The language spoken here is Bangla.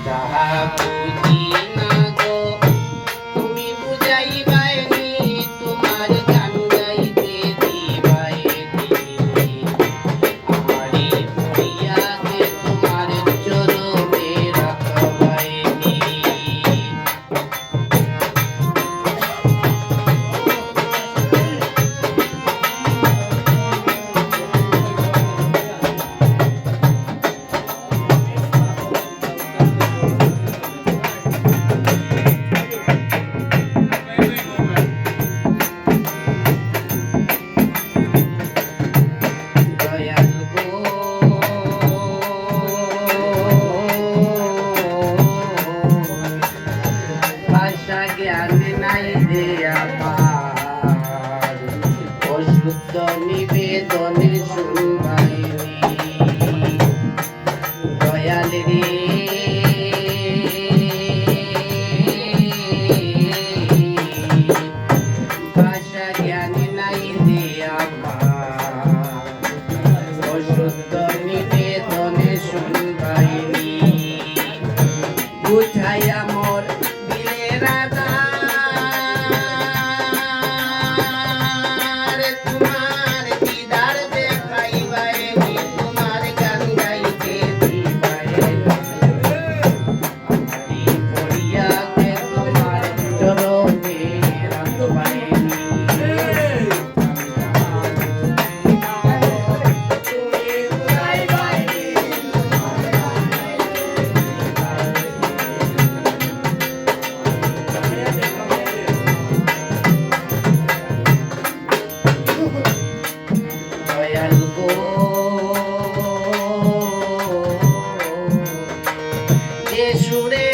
তাহা বুঝি না গো তুমি বুঝাইবাইনি তোমার গান গাইতে দিবাইনি আমারি ফরিয়াদে তোমার চরণে রাখবাইনি দয়াল গো ভাষা জ্ঞান নাই যে আমার অশুদ্ধ নিবেদনে শুনবাইনি দয়াল রে ভাষা জ্ঞান নাই যে আমার অশুদ্ধ নিবেদনে শুনবাইনি বুঝাইয়া মোর দিলে রাজা তোমার দিদার দেখাইবাইনি তোমার গান গাইতে দিবাইনি আমারি ফরিয়াদে তোমার চরণে রাখবাইনি দয়াল গো যে সুরে